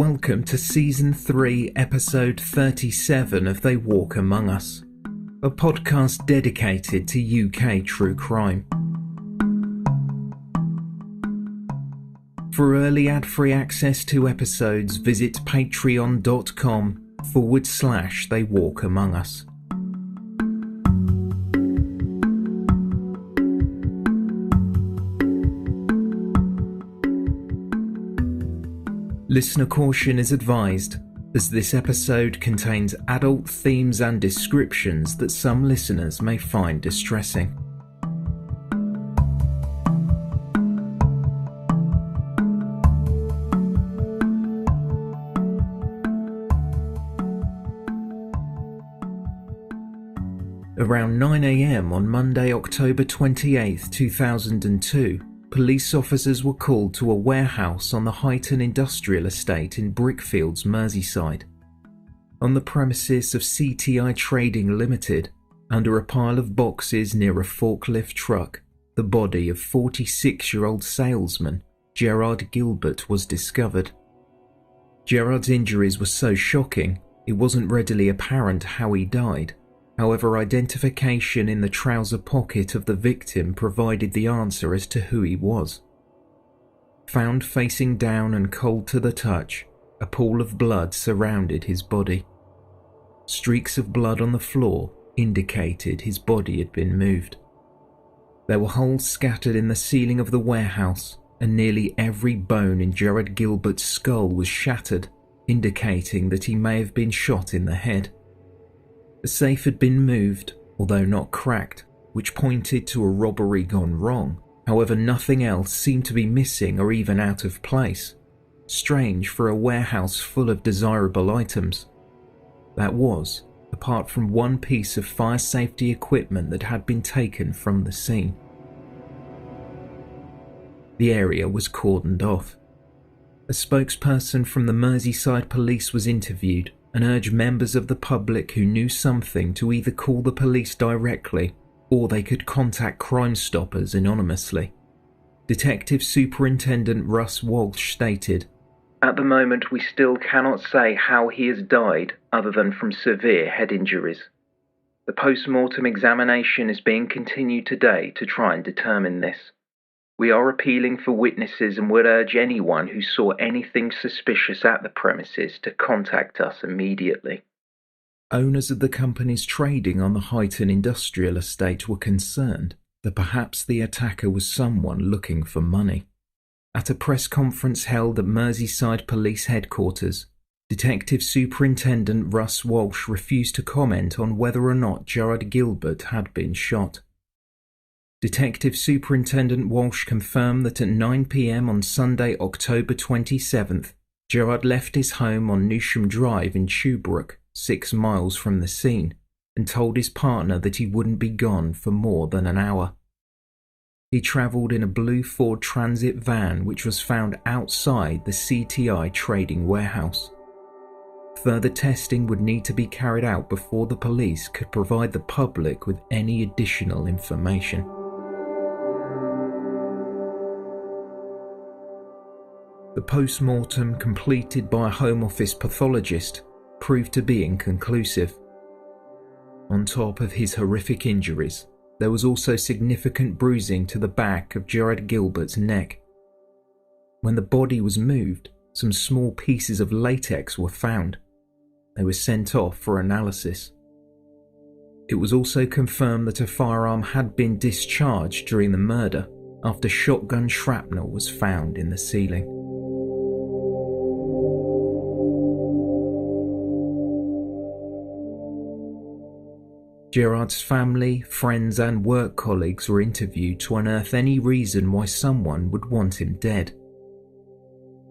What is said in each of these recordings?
Welcome to Season 3, Episode 37 of They Walk Among Us, a podcast dedicated to UK true crime. For early ad-free access to episodes, visit patreon.com/They Walk Among Us. Listener caution is advised, as this episode contains adult themes and descriptions that some listeners may find distressing. Around 9 a.m. on Monday, October 28, 2002, police officers were called to a warehouse on the Huyton Industrial Estate in Brickfields, Merseyside. On the premises of CTI Trading Limited, under a pile of boxes near a forklift truck, the body of 46-year-old salesman Gerard Gilbert was discovered. Gerard's injuries were so shocking, it wasn't readily apparent how he died. However, identification in the trouser pocket of the victim provided the answer as to who he was. Found facing down and cold to the touch, a pool of blood surrounded his body. Streaks of blood on the floor indicated his body had been moved. There were holes scattered in the ceiling of the warehouse, and nearly every bone in Gerard Gilbert's skull was shattered, indicating that he may have been shot in the head. The safe had been moved, although not cracked, which pointed to a robbery gone wrong. However, nothing else seemed to be missing or even out of place. Strange for a warehouse full of desirable items. That was, apart from one piece of fire safety equipment that had been taken from the scene. The area was cordoned off. A spokesperson from the Merseyside police was interviewed and urged members of the public who knew something to either call the police directly or they could contact Crime Stoppers anonymously. Detective Superintendent Russ Walsh stated, "At the moment we still cannot say how he has died other than from severe head injuries. The post-mortem examination is being continued today to try and determine this. We are appealing for witnesses and would urge anyone who saw anything suspicious at the premises to contact us immediately." Owners of the companies trading on the Huyton Industrial Estate were concerned that perhaps the attacker was someone looking for money. At a press conference held at Merseyside Police Headquarters, Detective Superintendent Russ Walsh refused to comment on whether or not Gerard Gilbert had been shot. Detective Superintendent Walsh confirmed that at 9 p.m. on Sunday, October 27th, Gerard left his home on Newsham Drive in Tuebrook, 6 miles from the scene, and told his partner that he wouldn't be gone for more than an hour. He travelled in a blue Ford Transit van which was found outside the CTI Trading warehouse. Further testing would need to be carried out before the police could provide the public with any additional information. The post-mortem completed by a Home Office pathologist proved to be inconclusive. On top of his horrific injuries, there was also significant bruising to the back of Gerard Gilbert's neck. When the body was moved, some small pieces of latex were found. They were sent off for analysis. It was also confirmed that a firearm had been discharged during the murder after shotgun shrapnel was found in the ceiling. Gerard's family, friends and work colleagues were interviewed to unearth any reason why someone would want him dead.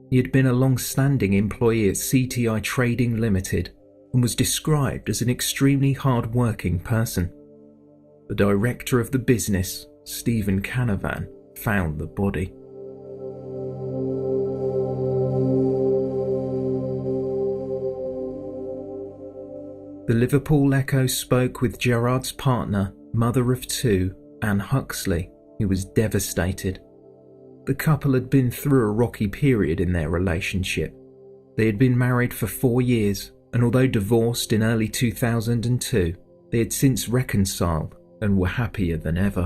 He had been a long-standing employee at CTI Trading Limited and was described as an extremely hard-working person. The director of the business, Stephen Canavan, found the body. The Liverpool Echo spoke with Gerard's partner, mother of two, Anne Huxley, who was devastated. The couple had been through a rocky period in their relationship. They had been married for 4 years, and although divorced in early 2002, they had since reconciled and were happier than ever.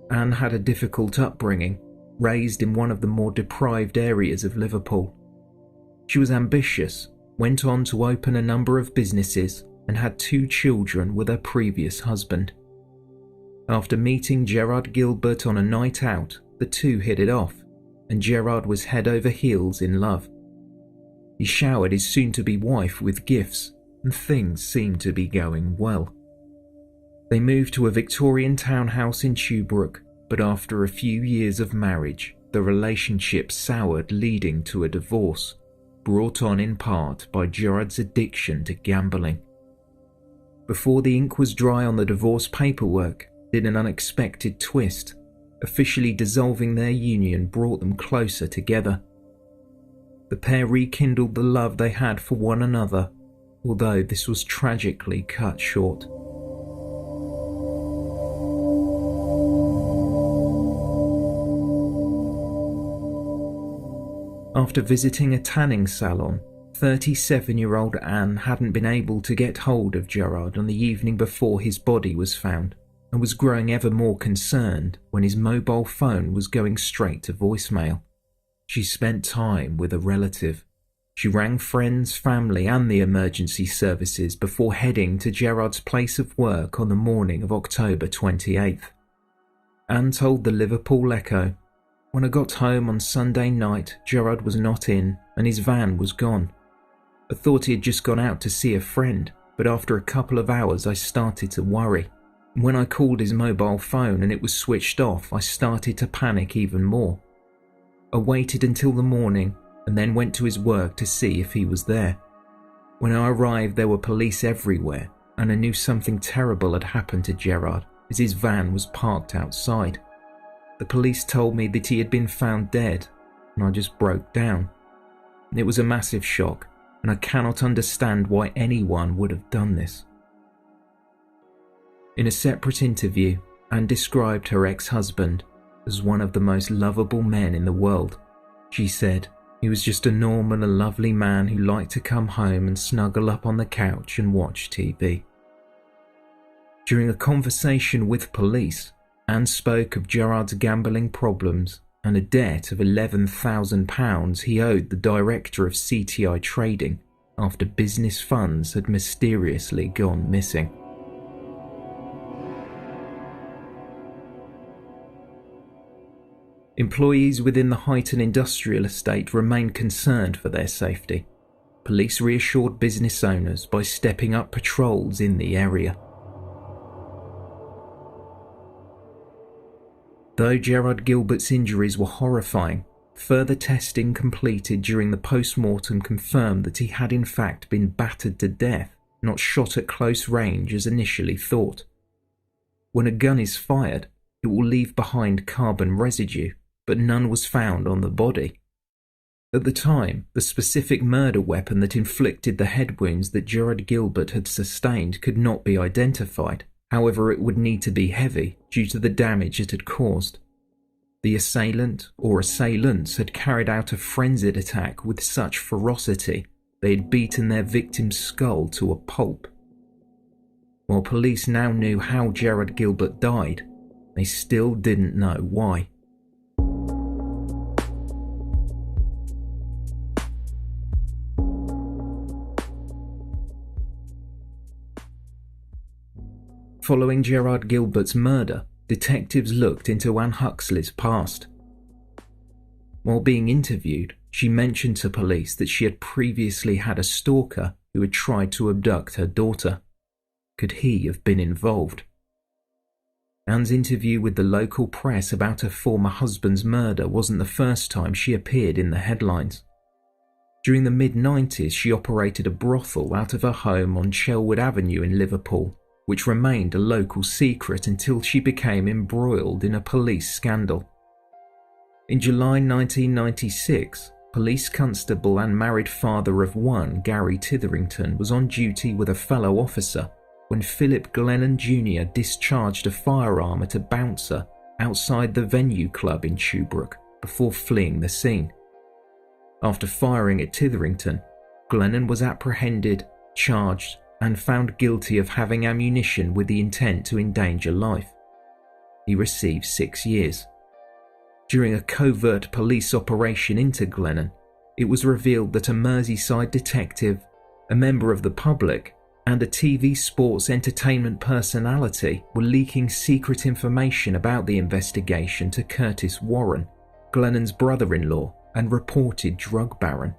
Anne had a difficult upbringing, raised in one of the more deprived areas of Liverpool. She was ambitious, went on to open a number of businesses, and had 2 children with her previous husband. After meeting Gerard Gilbert on a night out, the two hit it off, and Gerard was head over heels in love. He showered his soon-to-be wife with gifts, and things seemed to be going well. They moved to a Victorian townhouse in Tuebrook, but after a few years of marriage, the relationship soured, leading to a divorce, brought on in part by Gerard's addiction to gambling. Before the ink was dry on the divorce paperwork, did an unexpected twist. Officially dissolving their union brought them closer together. The pair rekindled the love they had for one another, although this was tragically cut short. After visiting a tanning salon, 37-year-old Anne hadn't been able to get hold of Gerard on the evening before his body was found, and was growing ever more concerned when his mobile phone was going straight to voicemail. She spent time with a relative. She rang friends, family and the emergency services before heading to Gerard's place of work on the morning of October 28th. Anne told the Liverpool Echo, "When I got home on Sunday night, Gerard was not in and his van was gone. I thought he had just gone out to see a friend, but after a couple of hours I started to worry. When I called his mobile phone and it was switched off, I started to panic even more. I waited until the morning and then went to his work to see if he was there. When I arrived, there were police everywhere, and I knew something terrible had happened to Gerard as his van was parked outside. The police told me that he had been found dead, and I just broke down. It was a massive shock, and I cannot understand why anyone would have done this." In a separate interview, Anne described her ex-husband as one of the most lovable men in the world. She said, "He was just a normal and lovely man who liked to come home and snuggle up on the couch and watch TV." During a conversation with police, Anne spoke of Gerard's gambling problems and a debt of £11,000 he owed the director of CTI Trading after business funds had mysteriously gone missing. Employees within the Huyton Industrial Estate remained concerned for their safety. Police reassured business owners by stepping up patrols in the area. Though Gerard Gilbert's injuries were horrifying, further testing completed during the post-mortem confirmed that he had in fact been battered to death, not shot at close range as initially thought. When a gun is fired, it will leave behind carbon residue, but none was found on the body. At the time, the specific murder weapon that inflicted the head wounds that Gerard Gilbert had sustained could not be identified. However, it would need to be heavy due to the damage it had caused. The assailant or assailants had carried out a frenzied attack with such ferocity they had beaten their victim's skull to a pulp. While police now knew how Gerard Gilbert died, they still didn't know why. Following Gerard Gilbert's murder, detectives looked into Anne Huxley's past. While being interviewed, she mentioned to police that she had previously had a stalker who had tried to abduct her daughter. Could he have been involved? Anne's interview with the local press about her former husband's murder wasn't the first time she appeared in the headlines. During the mid-90s, she operated a brothel out of her home on Chelwood Avenue in Liverpool, which remained a local secret until she became embroiled in a police scandal. In July 1996, police constable and married father of one, Gary Titherington, was on duty with a fellow officer when Philip Glennon Jr. discharged a firearm at a bouncer outside the Venue Club in Tuebrook before fleeing the scene. After firing at Titherington, Glennon was apprehended, charged, and found guilty of having ammunition with the intent to endanger life. He received 6 years. During a covert police operation into Glennon, it was revealed that a Merseyside detective, a member of the public, and a TV sports entertainment personality were leaking secret information about the investigation to Curtis Warren, Glennon's brother-in-law and reported drug baron.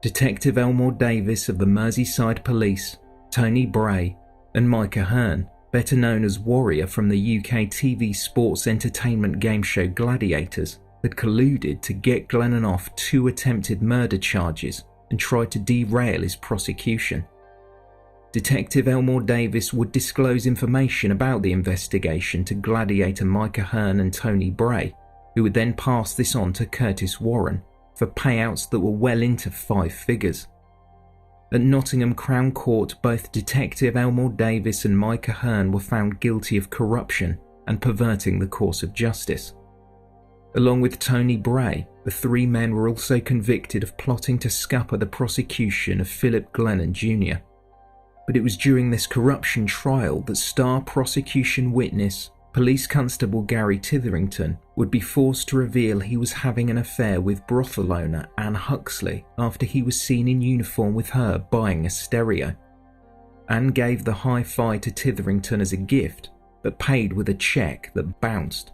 Detective Elmore Davis of the Merseyside Police, Tony Bray, and Micah Hearn, better known as Warrior from the UK TV sports entertainment game show Gladiators, had colluded to get Glennon off 2 attempted murder charges and tried to derail his prosecution. Detective Elmore Davis would disclose information about the investigation to Gladiator Micah Hearn and Tony Bray, who would then pass this on to Curtis Warren for payouts that were well into 5 figures. At Nottingham Crown Court, both Detective Elmore Davis and Micah Hearn were found guilty of corruption and perverting the course of justice. Along with Tony Bray, the 3 men were also convicted of plotting to scupper the prosecution of Philip Glennon Jr. But it was during this corruption trial that star prosecution witness, Police Constable Gary Titherington, would be forced to reveal he was having an affair with brothel owner Anne Huxley after he was seen in uniform with her buying a stereo. Anne gave the hi-fi to Titherington as a gift, but paid with a cheque that bounced.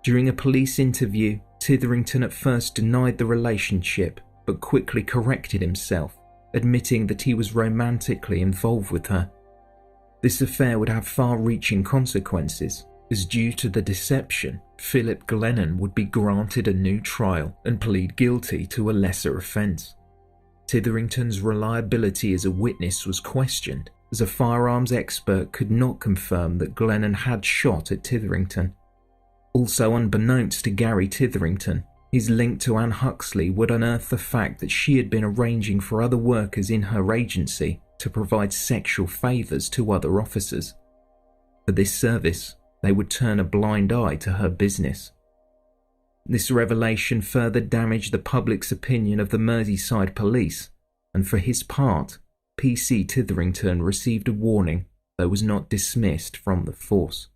During a police interview, Titherington at first denied the relationship, but quickly corrected himself, admitting that he was romantically involved with her. This affair would have far-reaching consequences, as due to the deception, Philip Glennon would be granted a new trial and plead guilty to a lesser offence. Titherington's reliability as a witness was questioned, as a firearms expert could not confirm that Glennon had shot at Titherington. Also unbeknownst to Gary Titherington, his link to Anne Huxley would unearth the fact that she had been arranging for other workers in her agency to provide sexual favours to other officers. For this service, they would turn a blind eye to her business. This revelation further damaged the public's opinion of the Merseyside police, and for his part, PC Titherington received a warning, though was not dismissed from the force.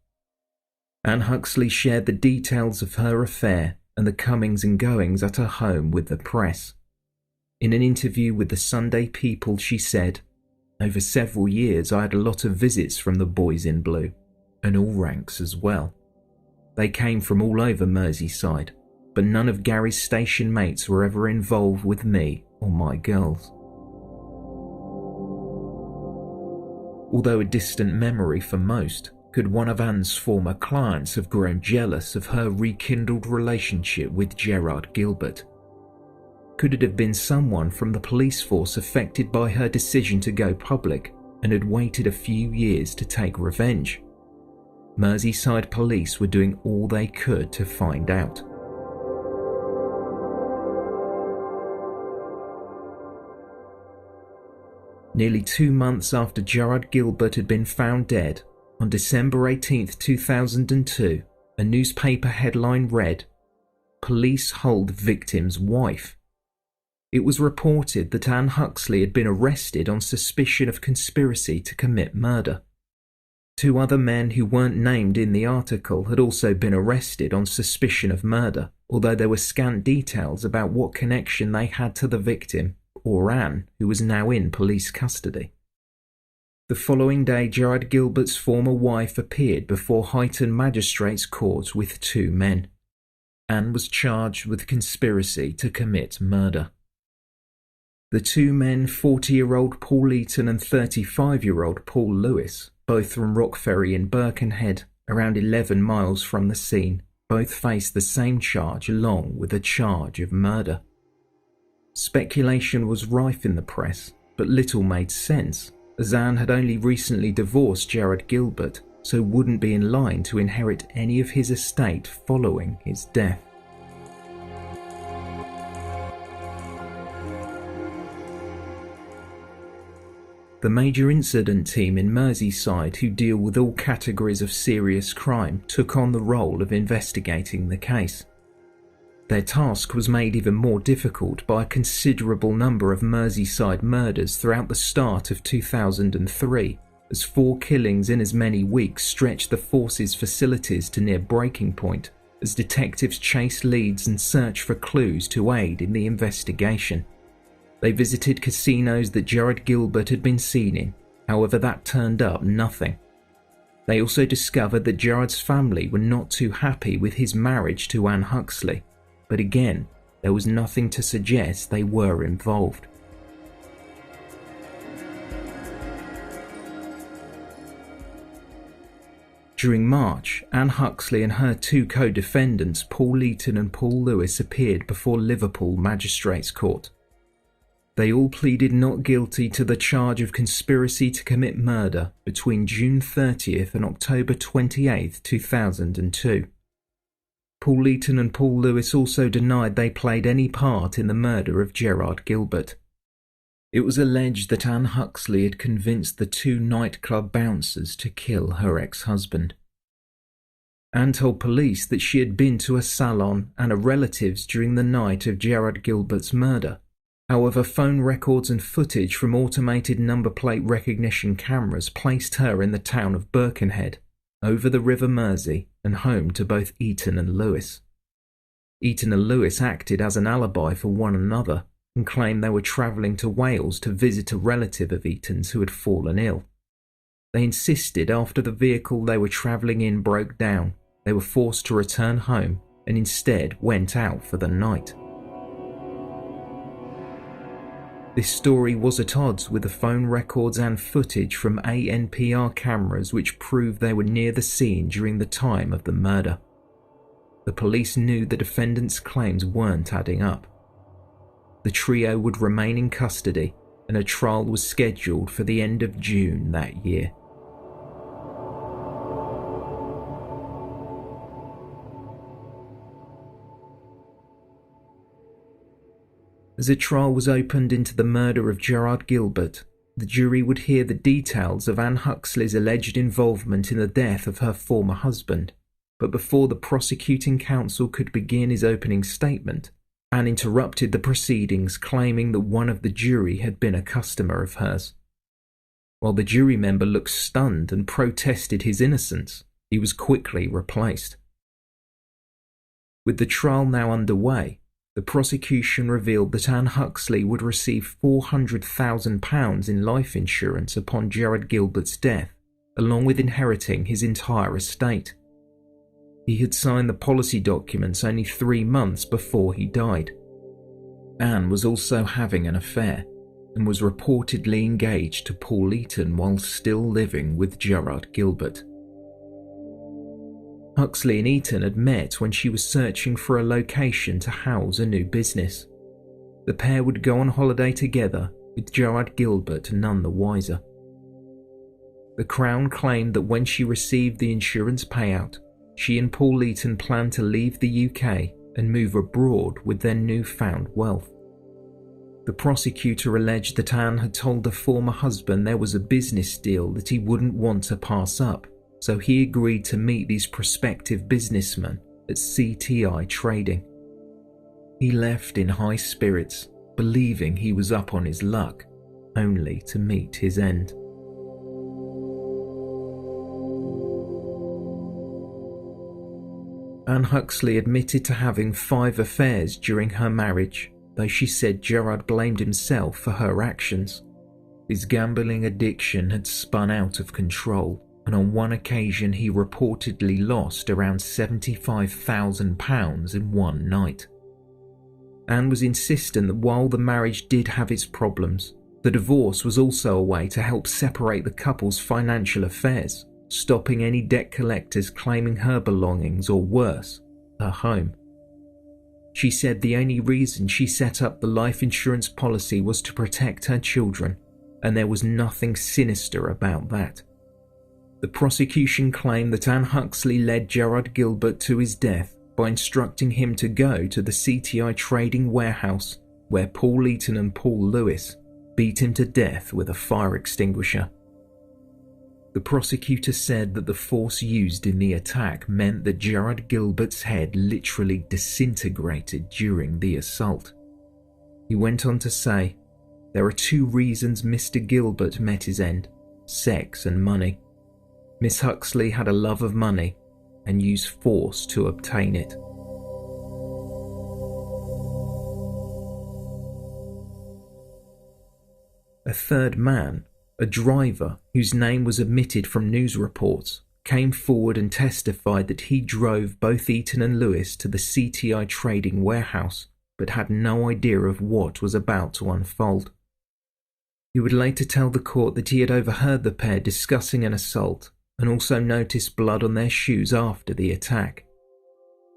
Anne Huxley shared the details of her affair and the comings and goings at her home with the press. In an interview with the Sunday People, she said, "Over several years I had a lot of visits from the boys in blue, and all ranks as well. They came from all over Merseyside, but none of Gary's station mates were ever involved with me or my girls." Although a distant memory for most, could one of Anne's former clients have grown jealous of her rekindled relationship with Gerard Gilbert? Could it have been someone from the police force affected by her decision to go public and had waited a few years to take revenge? Merseyside police were doing all they could to find out. Nearly 2 months after Gerard Gilbert had been found dead, on December 18, 2002, a newspaper headline read, "Police hold victim's wife." It was reported that Anne Huxley had been arrested on suspicion of conspiracy to commit murder. 2 other men who weren't named in the article had also been arrested on suspicion of murder, although there were scant details about what connection they had to the victim, or Anne, who was now in police custody. The following day, Gerard Gilbert's former wife appeared before Huyton Magistrates Court with 2 men. Anne was charged with conspiracy to commit murder. The 2 men, 40-year-old Paul Eaton and 35-year-old Paul Lewis, both from Rockferry in Birkenhead, around 11 miles from the scene, both faced the same charge along with a charge of murder. Speculation was rife in the press, but little made sense, as Anne had only recently divorced Gerard Gilbert, so wouldn't be in line to inherit any of his estate following his death. The major incident team in Merseyside, who deal with all categories of serious crime, took on the role of investigating the case. Their task was made even more difficult by a considerable number of Merseyside murders throughout the start of 2003, as 4 killings in as many weeks stretched the force's facilities to near breaking point, as detectives chased leads and searched for clues to aid in the investigation. They visited casinos that Gerard Gilbert had been seen in, however that turned up nothing. They also discovered that Gerard's family were not too happy with his marriage to Anne Huxley, but again, there was nothing to suggest they were involved. During March, Anne Huxley and her 2 co-defendants, Paul Huyton and Paul Lewis, appeared before Liverpool Magistrates Court. They all pleaded not guilty to the charge of conspiracy to commit murder between June 30th and October 28th, 2002. Paul Huyton and Paul Lewis also denied they played any part in the murder of Gerard Gilbert. It was alleged that Anne Huxley had convinced the 2 nightclub bouncers to kill her ex-husband. Anne told police that she had been to a salon and her relatives during the night of Gerard Gilbert's murder. However, phone records and footage from automated number plate recognition cameras placed her in the town of Birkenhead, over the River Mersey and home to both Huyton and Lewis. Huyton and Lewis acted as an alibi for one another and claimed they were travelling to Wales to visit a relative of Huyton's who had fallen ill. They insisted after the vehicle they were travelling in broke down, they were forced to return home and instead went out for the night. This story was at odds with the phone records and footage from ANPR cameras which proved they were near the scene during the time of the murder. The police knew the defendants' claims weren't adding up. The trio would remain in custody and a trial was scheduled for the end of June that year. As a trial was opened into the murder of Gerard Gilbert, the jury would hear the details of Anne Huxley's alleged involvement in the death of her former husband, but before the prosecuting counsel could begin his opening statement, Anne interrupted the proceedings, claiming that one of the jury had been a customer of hers. While the jury member looked stunned and protested his innocence, he was quickly replaced. With the trial now underway, the prosecution revealed that Anne Huxley would receive £400,000 in life insurance upon Gerard Gilbert's death, along with inheriting his entire estate. He had signed the policy documents only 3 months before he died. Anne was also having an affair and was reportedly engaged to Paul Huyton while still living with Gerard Gilbert. Huxley and Huyton had met when she was searching for a location to house a new business. The pair would go on holiday together, with Gerard Gilbert none the wiser. The Crown claimed that when she received the insurance payout, she and Paul Huyton planned to leave the UK and move abroad with their newfound wealth. The prosecutor alleged that Anne had told her former husband there was a business deal that he wouldn't want to pass up, so he agreed to meet these prospective businessmen at CTI Trading. He left in high spirits, believing he was up on his luck, only to meet his end. Anne Huxley admitted to having 5 affairs during her marriage, though she said Gerard blamed himself for her actions. His gambling addiction had spun out of control, and on one occasion he reportedly lost around £75,000 in one night. Anne was insistent that while the marriage did have its problems, the divorce was also a way to help separate the couple's financial affairs, stopping any debt collectors claiming her belongings or worse, her home. She said the only reason she set up the life insurance policy was to protect her children, and there was nothing sinister about that. The prosecution claimed that Anne Huxley led Gerard Gilbert to his death by instructing him to go to the CTI Trading warehouse, where Paul Huyton and Paul Lewis beat him to death with a fire extinguisher. The prosecutor said that the force used in the attack meant that Gerard Gilbert's head literally disintegrated during the assault. He went on to say, "There are two reasons Mr. Gilbert met his end: sex and money. Miss Huxley had a love of money and used force to obtain it." A third man, a driver whose name was omitted from news reports, came forward and testified that he drove both Eaton and Lewis to the CTI trading warehouse, but had no idea of what was about to unfold. He would later tell the court that he had overheard the pair discussing an assault and also noticed blood on their shoes after the attack.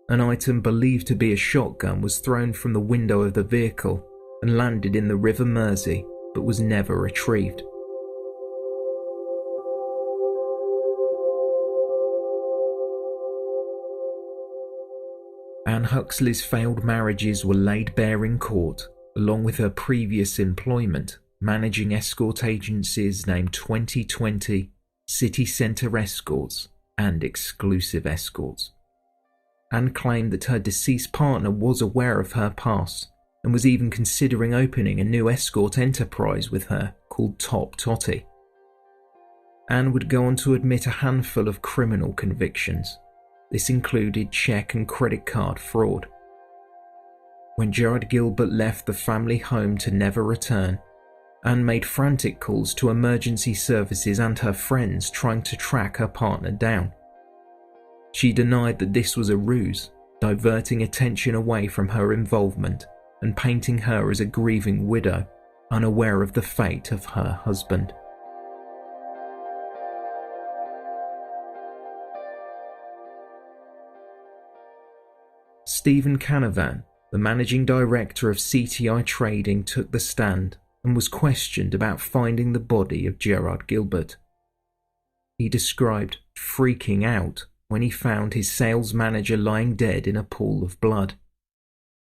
An item believed to be a shotgun was thrown from the window of the vehicle and landed in the River Mersey, but was never retrieved. Anne Huxley's failed marriages were laid bare in court, along with her previous employment, managing escort agencies named 2020, City Centre Escorts, and Exclusive Escorts. Anne claimed that her deceased partner was aware of her past and was even considering opening a new escort enterprise with her called Top Totty. Anne would go on to admit a handful of criminal convictions. This included cheque and credit card fraud. When Gerard Gilbert left the family home to never return, Anne made frantic calls to emergency services and her friends trying to track her partner down. She denied that this was a ruse, diverting attention away from her involvement and painting her as a grieving widow, unaware of the fate of her husband. Stephen Canavan, the managing director of CTI Trading, took the stand and was questioned about finding the body of Gerard Gilbert. He described freaking out when he found his sales manager lying dead in a pool of blood.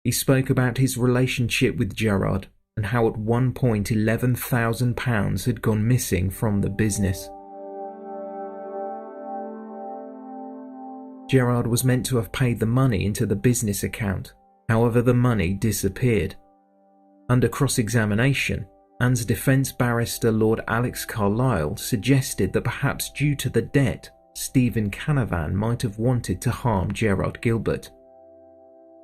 He spoke about his relationship with Gerard and how at one point £11,000 had gone missing from the business. Gerard was meant to have paid the money into the business account, however the money disappeared. Under cross-examination, Anne's defence barrister Lord Alex Carlyle suggested that perhaps due to the debt, Stephen Canavan might have wanted to harm Gerard Gilbert.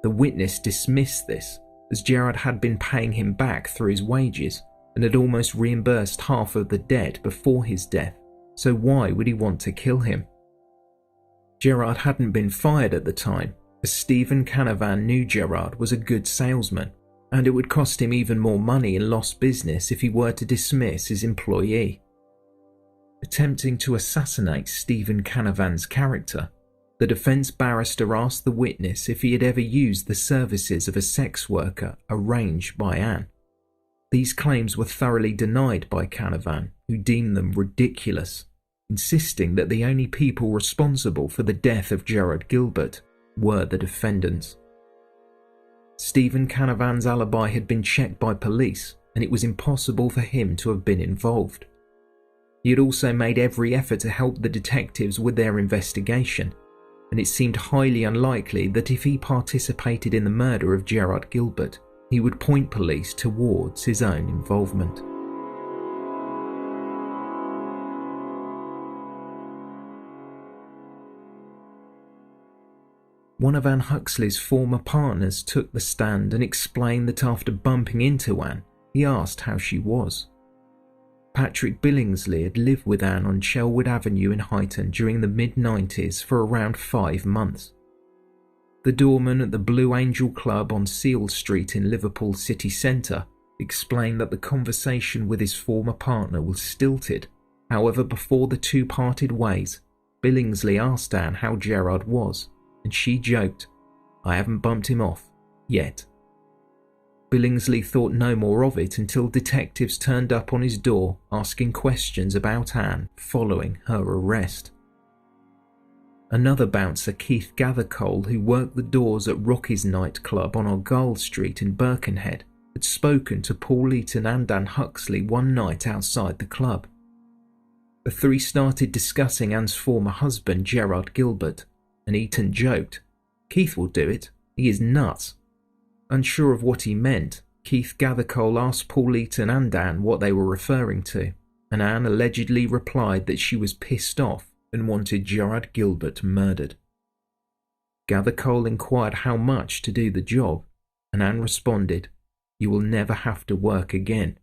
The witness dismissed this, as Gerard had been paying him back through his wages and had almost reimbursed half of the debt before his death, so why would he want to kill him? Gerard hadn't been fired at the time, as Stephen Canavan knew Gerard was a good salesman, and it would cost him even more money in lost business if he were to dismiss his employee. Attempting to assassinate Stephen Canavan's character, the defence barrister asked the witness if he had ever used the services of a sex worker arranged by Anne. These claims were thoroughly denied by Canavan, who deemed them ridiculous, insisting that the only people responsible for the death of Gerard Gilbert were the defendants. Stephen Canavan's alibi had been checked by police, and it was impossible for him to have been involved. He had also made every effort to help the detectives with their investigation, and it seemed highly unlikely that if he participated in the murder of Gerard Gilbert, he would point police towards his own involvement. One of Anne Huxley's former partners took the stand and explained that after bumping into Anne, he asked how she was. Patrick Billingsley had lived with Anne on Chelwood Avenue in Huyton during the mid-90s for around 5 months. The doorman at the Blue Angel Club on Seal Street in Liverpool city centre explained that the conversation with his former partner was stilted. However, before the two parted ways, Billingsley asked Anne how Gerard was, and she joked, "I haven't bumped him off, yet." Billingsley thought no more of it until detectives turned up on his door asking questions about Anne following her arrest. Another bouncer, Keith Gathercole, who worked the doors at Rocky's nightclub on Argyle Street in Birkenhead, had spoken to Paul Eaton and Anne Huxley one night outside the club. The three started discussing Anne's former husband, Gerard Gilbert, and Huyton joked, "Keith will do it. He is nuts." Unsure of what he meant, Keith Gathercole asked Paul Huyton and Anne what they were referring to, and Anne allegedly replied that she was pissed off and wanted Gerard Gilbert murdered. Gathercole inquired how much to do the job, and Anne responded, "You will never have to work again."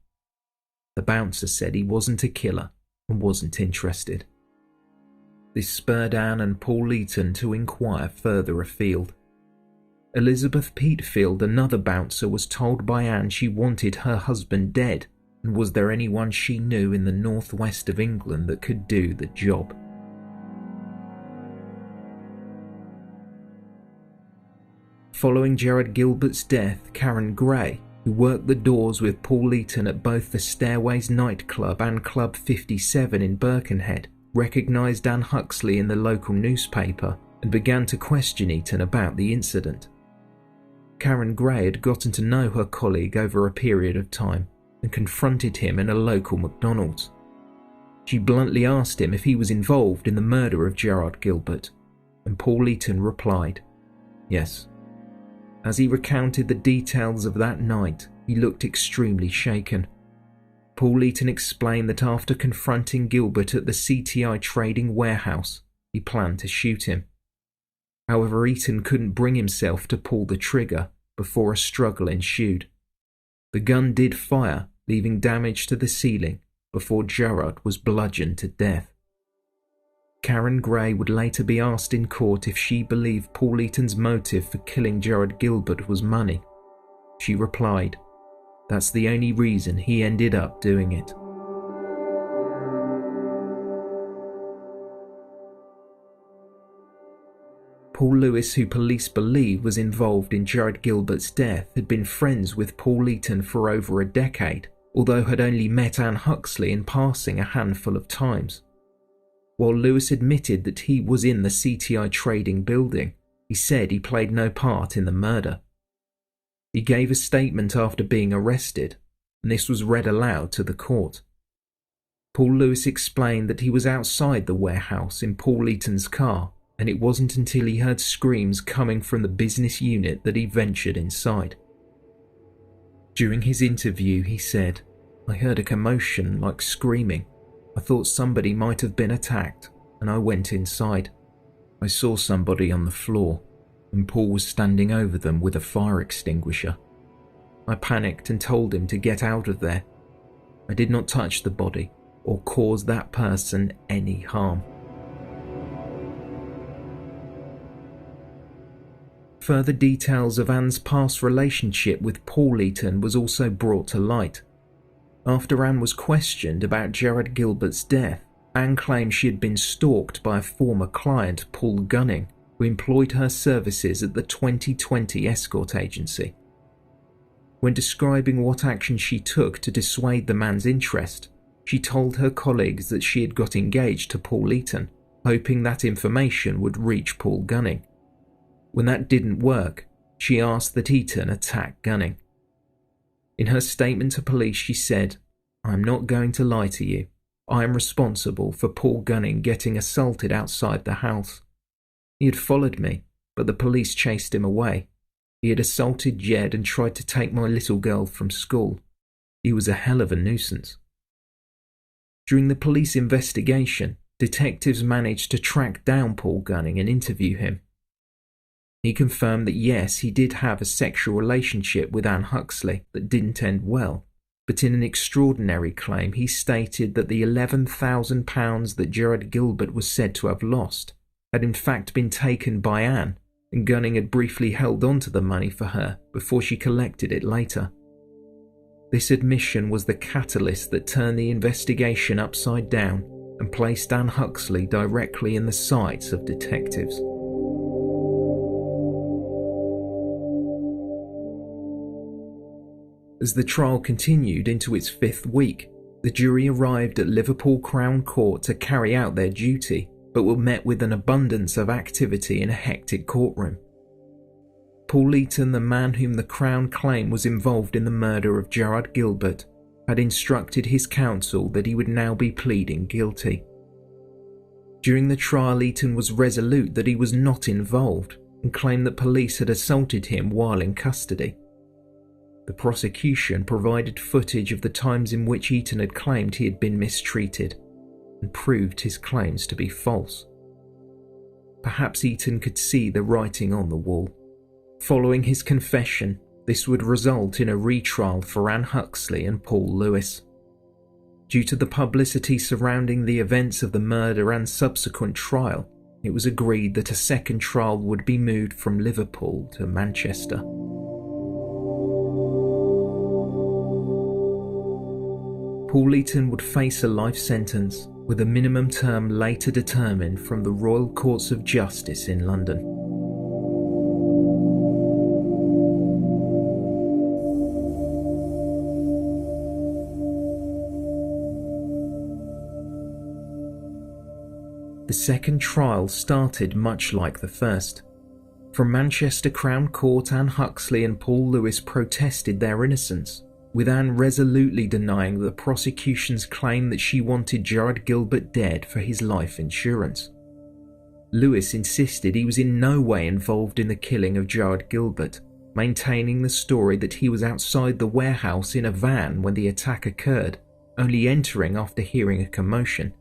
The bouncer said he wasn't a killer and wasn't interested. This spurred Anne and Paul Huyton to inquire further afield. Elizabeth Peatfield, another bouncer, was told by Anne she wanted her husband dead, and was there anyone she knew in the northwest of England that could do the job. Following Gerard Gilbert's death, Karen Gray, who worked the doors with Paul Huyton at both the Stairways nightclub and Club 57 in Birkenhead, recognised Anne Huxley in the local newspaper and began to question Huyton about the incident. Karen Gray had gotten to know her colleague over a period of time and confronted him in a local McDonald's. She bluntly asked him if he was involved in the murder of Gerard Gilbert, and Paul Huyton replied, "Yes." As he recounted the details of that night, he looked extremely shaken. Paul Huyton explained that after confronting Gilbert at the CTI trading warehouse, he planned to shoot him. However, Huyton couldn't bring himself to pull the trigger before a struggle ensued. The gun did fire, leaving damage to the ceiling, before Gerard was bludgeoned to death. Karen Gray would later be asked in court if she believed Paul Huyton's motive for killing Gerard Gilbert was money. She replied, "That's the only reason he ended up doing it." Paul Lewis, who police believe was involved in Gerard Gilbert's death, had been friends with Paul Huyton for over a decade, although had only met Anne Huxley in passing a handful of times. While Lewis admitted that he was in the CTI trading building, he said he played no part in the murder. He gave a statement after being arrested, and this was read aloud to the court. Paul Lewis explained that he was outside the warehouse in Paul Huyton's car, and it wasn't until he heard screams coming from the business unit that he ventured inside. During his interview, he said, "I heard a commotion like screaming. I thought somebody might have been attacked, and I went inside. I saw somebody on the floor, and Paul was standing over them with a fire extinguisher. I panicked and told him to get out of there. I did not touch the body or cause that person any harm." Further details of Anne's past relationship with Paul Huyton was also brought to light. After Anne was questioned about Gerard Gilbert's death, Anne claimed she had been stalked by a former client, Paul Gunning, who employed her services at the 2020 escort agency. When describing what action she took to dissuade the man's interest, she told her colleagues that she had got engaged to Paul Huyton, hoping that information would reach Paul Gunning. When that didn't work, she asked that Huyton attack Gunning. In her statement to police, she said, "I'm not going to lie to you. I am responsible for Paul Gunning getting assaulted outside the house. He had followed me, but the police chased him away. He had assaulted Jed and tried to take my little girl from school. He was a hell of a nuisance." During the police investigation, detectives managed to track down Paul Gunning and interview him. He confirmed that yes, he did have a sexual relationship with Anne Huxley that didn't end well, but in an extraordinary claim he stated that the £11,000 that Gerard Gilbert was said to have lost had in fact been taken by Anne, and Gunning had briefly held on to the money for her before she collected it later. This admission was the catalyst that turned the investigation upside down and placed Anne Huxley directly in the sights of detectives. As the trial continued into its 5th week, the jury arrived at Liverpool Crown Court to carry out their duty, but were met with an abundance of activity in a hectic courtroom. Paul Huyton, the man whom the Crown claimed was involved in the murder of Gerard Gilbert, had instructed his counsel that he would now be pleading guilty. During the trial, Huyton was resolute that he was not involved and claimed that police had assaulted him while in custody. The prosecution provided footage of the times in which Huyton had claimed he had been mistreated and proved his claims to be false. Perhaps Huyton could see the writing on the wall. Following his confession, this would result in a retrial for Anne Huxley and Paul Lewis. Due to the publicity surrounding the events of the murder and subsequent trial, it was agreed that a second trial would be moved from Liverpool to Manchester. Paul Huyton would face a life sentence, with a minimum term later determined from the Royal Courts of Justice in London. The second trial started much like the first. From Manchester Crown Court, Anne Huxley and Paul Lewis protested their innocence, with Anne resolutely denying the prosecution's claim that she wanted Gerard Gilbert dead for his life insurance. Lewis insisted he was in no way involved in the killing of Gerard Gilbert, maintaining the story that he was outside the warehouse in a van when the attack occurred, only entering after hearing a commotion.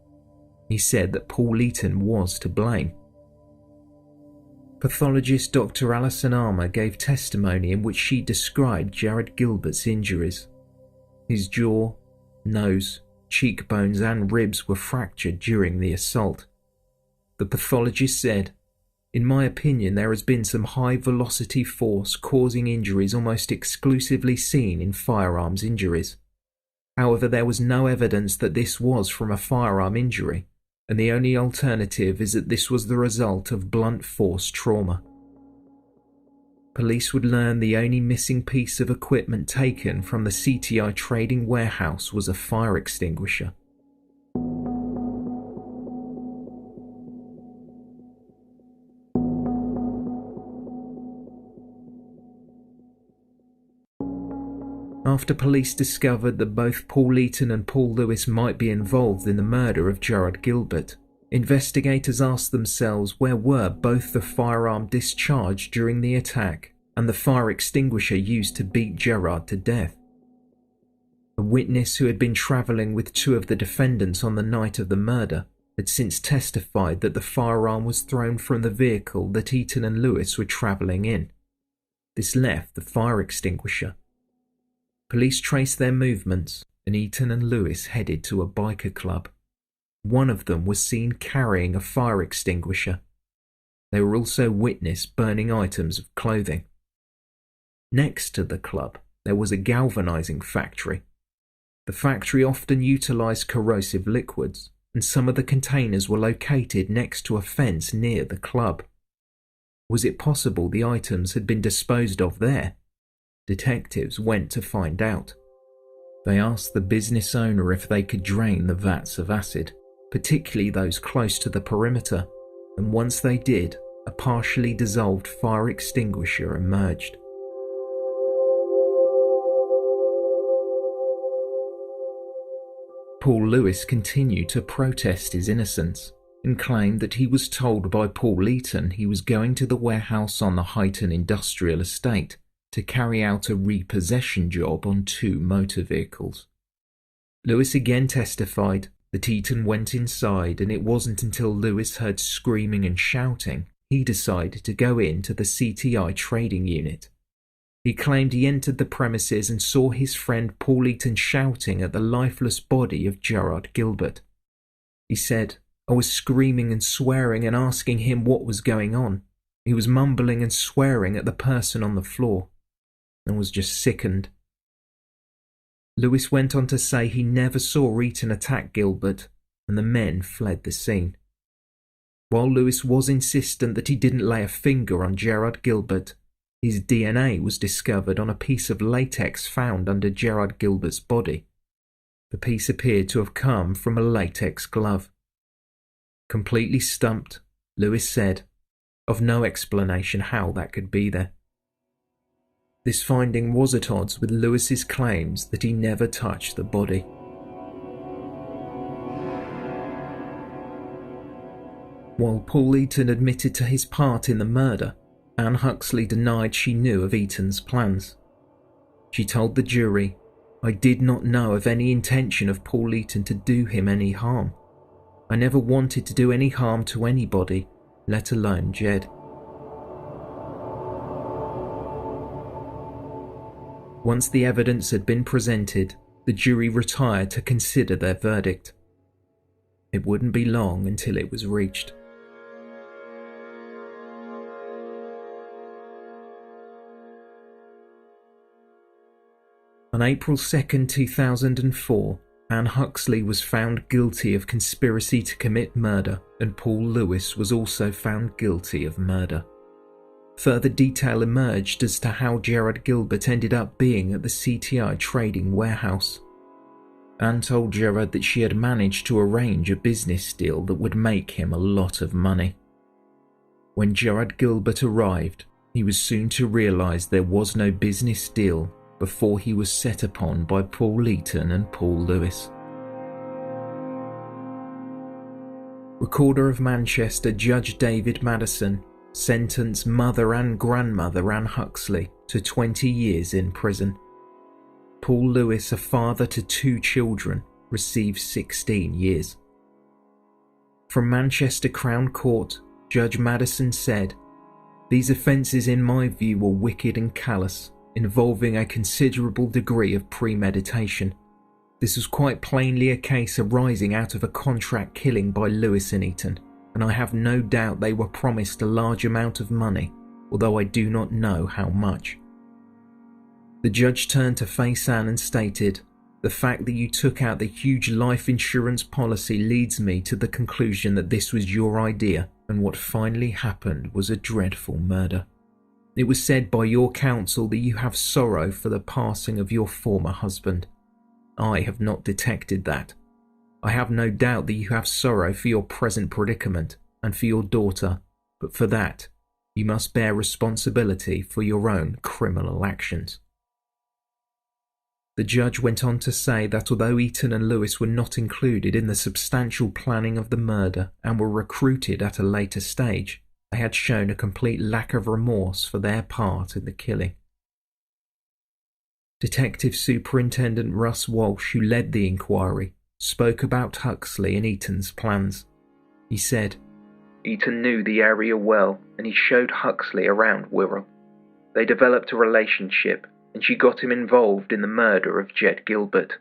He said that Paul Huyton was to blame. Pathologist Dr. Alison Armour gave testimony in which she described Gerard Gilbert's injuries. His jaw, nose, cheekbones and ribs were fractured during the assault. The pathologist said, "In my opinion, there has been some high-velocity force causing injuries almost exclusively seen in firearms injuries. However, there was no evidence that this was from a firearm injury, and the only alternative is that this was the result of blunt force trauma." Police would learn the only missing piece of equipment taken from the CTI trading warehouse was a fire extinguisher. After police discovered that both Paul Huyton and Paul Lewis might be involved in the murder of Gerard Gilbert, investigators asked themselves where were both the firearm discharged during the attack and the fire extinguisher used to beat Gerard to death. A witness who had been travelling with two of the defendants on the night of the murder had since testified that the firearm was thrown from the vehicle that Huyton and Lewis were travelling in. This left the fire extinguisher. Police traced their movements, and Huyton and Lewis headed to a biker club. One of them was seen carrying a fire extinguisher. They were also witnessed burning items of clothing. Next to the club, there was a galvanizing factory. The factory often utilized corrosive liquids, and some of the containers were located next to a fence near the club. Was it possible the items had been disposed of there? Detectives went to find out. They asked the business owner if they could drain the vats of acid, particularly those close to the perimeter, and once they did, a partially dissolved fire extinguisher emerged. Paul Lewis continued to protest his innocence and claimed that he was told by Paul Huyton he was going to the warehouse on the Huyton Industrial Estate to carry out a repossession job on two motor vehicles. Lewis again testified that Huyton went inside, and it wasn't until Lewis heard screaming and shouting he decided to go into the CTI trading unit. He claimed he entered the premises and saw his friend Paul Huyton shouting at the lifeless body of Gerard Gilbert. He said, "I was screaming and swearing and asking him what was going on. He was mumbling and swearing at the person on the floor, and was just sickened." Lewis went on to say he never saw Huyton attack Gilbert, and the men fled the scene. While Lewis was insistent that he didn't lay a finger on Gerard Gilbert, his DNA was discovered on a piece of latex found under Gerard Gilbert's body. The piece appeared to have come from a latex glove. Completely stumped, Lewis said, "I've no explanation how that could be there." This finding was at odds with Lewis's claims that he never touched the body. While Paul Huyton admitted to his part in the murder, Anne Huxley denied she knew of Huyton's plans. She told the jury, "I did not know of any intention of Paul Huyton to do him any harm. I never wanted to do any harm to anybody, let alone Jed." Once the evidence had been presented, the jury retired to consider their verdict. It wouldn't be long until it was reached. On April 2nd, 2004, Anne Huxley was found guilty of conspiracy to commit murder, and Paul Lewis was also found guilty of murder. Further detail emerged as to how Gerard Gilbert ended up being at the CTI trading warehouse. Anne told Gerard that she had managed to arrange a business deal that would make him a lot of money. When Gerard Gilbert arrived, he was soon to realise there was no business deal before he was set upon by Paul Huyton and Paul Lewis. Recorder of Manchester Judge David Madison sentenced mother and grandmother Anne Huxley to 20 years in prison. Paul Lewis, a father to 2 children, received 16 years. From Manchester Crown Court, Judge Madison said, "These offences in my view were wicked and callous, involving a considerable degree of premeditation. This was quite plainly a case arising out of a contract killing by Lewis and Huyton, and I have no doubt they were promised a large amount of money, although I do not know how much." The judge turned to face Anne and stated, "The fact that you took out the huge life insurance policy leads me to the conclusion that this was your idea, and what finally happened was a dreadful murder. It was said by your counsel that you have sorrow for the passing of your former husband. I have not detected that. I have no doubt that you have sorrow for your present predicament and for your daughter, but for that, you must bear responsibility for your own criminal actions." The judge went on to say that although Huyton and Lewis were not included in the substantial planning of the murder and were recruited at a later stage, they had shown a complete lack of remorse for their part in the killing. Detective Superintendent Russ Walsh, who led the inquiry, spoke about Huxley and Huyton's plans. He said, "Huyton knew the area well, and he showed Huxley around Wirral. They developed a relationship, and she got him involved in the murder of Jed Gilbert.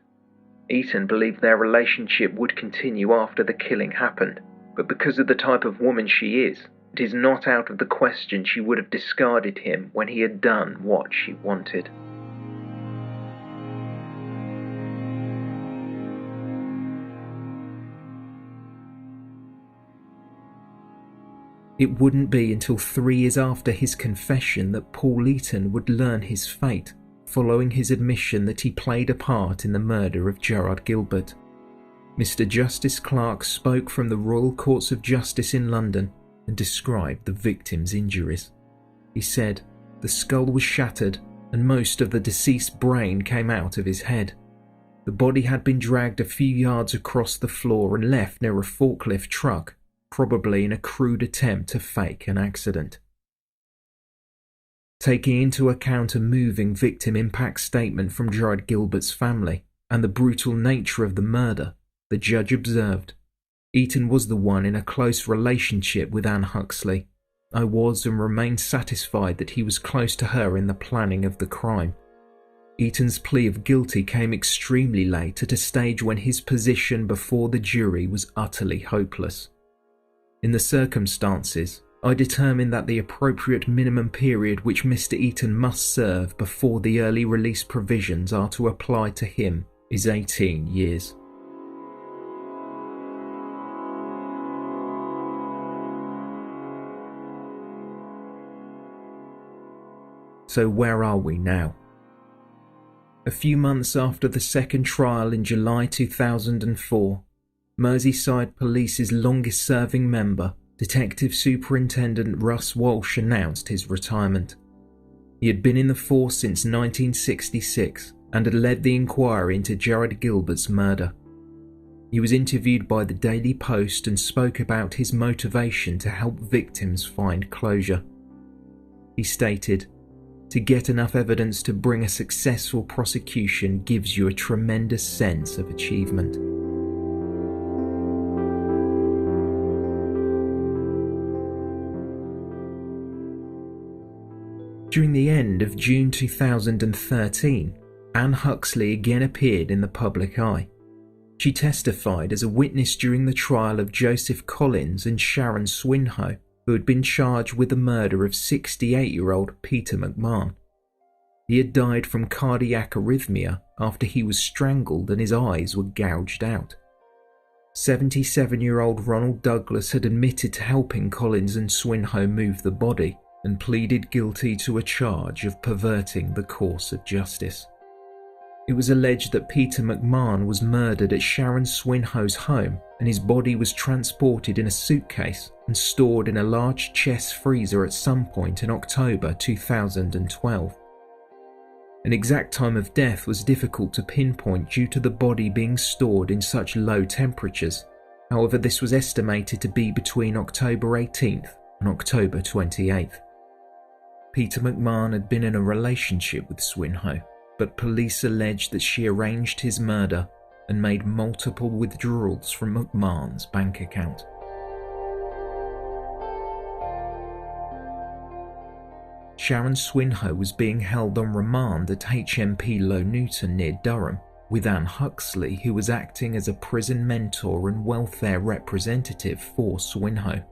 Huyton believed their relationship would continue after the killing happened, but because of the type of woman she is, it is not out of the question she would have discarded him when he had done what she wanted." It wouldn't be until 3 years after his confession that Paul Huyton would learn his fate, following his admission that he played a part in the murder of Gerard Gilbert. Mr. Justice Clark spoke from the Royal Courts of Justice in London and described the victim's injuries. He said, "The skull was shattered and most of the deceased's brain came out of his head. The body had been dragged a few yards across the floor and left near a forklift truck, probably in a crude attempt to fake an accident." Taking into account a moving victim impact statement from Gerard Gilbert's family and the brutal nature of the murder, the judge observed, "Huyton was the one in a close relationship with Anne Huxley. I was and remain satisfied that he was close to her in the planning of the crime. Huyton's plea of guilty came extremely late at a stage when his position before the jury was utterly hopeless. In the circumstances, I determined that the appropriate minimum period which Mr. Huyton must serve before the early release provisions are to apply to him is 18 years. So where are we now? A few months after the second trial in July 2004, Merseyside Police's longest-serving member, Detective Superintendent Russ Walsh, announced his retirement. He had been in the force since 1966 and had led the inquiry into Gerard Gilbert's murder. He was interviewed by the Daily Post and spoke about his motivation to help victims find closure. He stated, "To get enough evidence to bring a successful prosecution gives you a tremendous sense of achievement." During the end of June 2013, Anne Huxley again appeared in the public eye. She testified as a witness during the trial of Joseph Collins and Sharon Swinhoe, who had been charged with the murder of 68-year-old Peter McMahon. He had died from cardiac arrhythmia after he was strangled and his eyes were gouged out. 77-year-old Ronald Douglas had admitted to helping Collins and Swinhoe move the body and pleaded guilty to a charge of perverting the course of justice. It was alleged that Peter McMahon was murdered at Sharon Swinhoe's home and his body was transported in a suitcase and stored in a large chest freezer at some point in October 2012. An exact time of death was difficult to pinpoint due to the body being stored in such low temperatures. However, this was estimated to be between October 18th and October 28th. Peter McMahon had been in a relationship with Swinhoe, but police alleged that she arranged his murder and made multiple withdrawals from McMahon's bank account. Sharon Swinhoe was being held on remand at HMP Low Newton near Durham, with Anne Huxley, who was acting as a prison mentor and welfare representative for Swinhoe.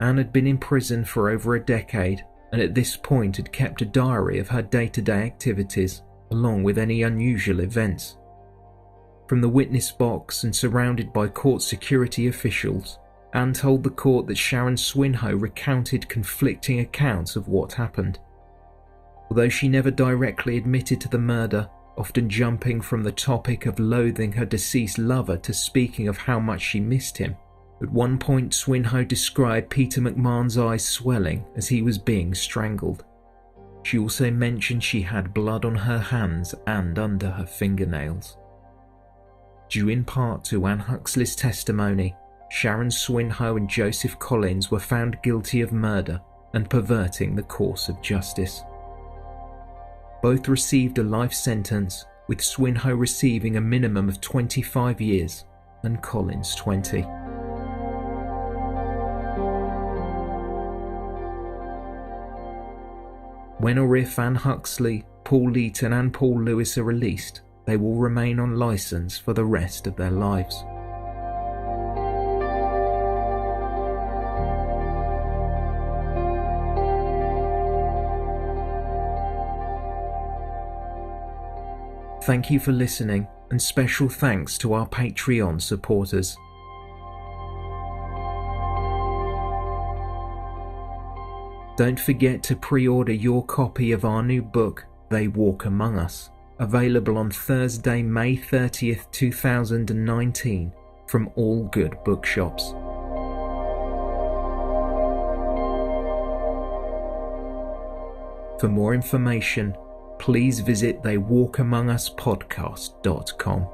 Anne had been in prison for over a decade and at this point had kept a diary of her day-to-day activities, along with any unusual events. From the witness box and surrounded by court security officials, Anne told the court that Sharon Swinhoe recounted conflicting accounts of what happened. Although she never directly admitted to the murder, often jumping from the topic of loathing her deceased lover to speaking of how much she missed him, at one point Swinhoe described Peter McMahon's eyes swelling as he was being strangled. She also mentioned she had blood on her hands and under her fingernails. Due in part to Anne Huxley's testimony, Sharon Swinhoe and Joseph Collins were found guilty of murder and perverting the course of justice. Both received a life sentence, with Swinhoe receiving a minimum of 25 years and Collins 20. When or if Anne Huxley, Paul Eaton and Paul Lewis are released, they will remain on licence for the rest of their lives. Thank you for listening, and special thanks to our Patreon supporters. Don't forget to pre-order your copy of our new book, They Walk Among Us, available on Thursday, May 30th, 2019, from all good bookshops. For more information, please visit theywalkamonguspodcast.com.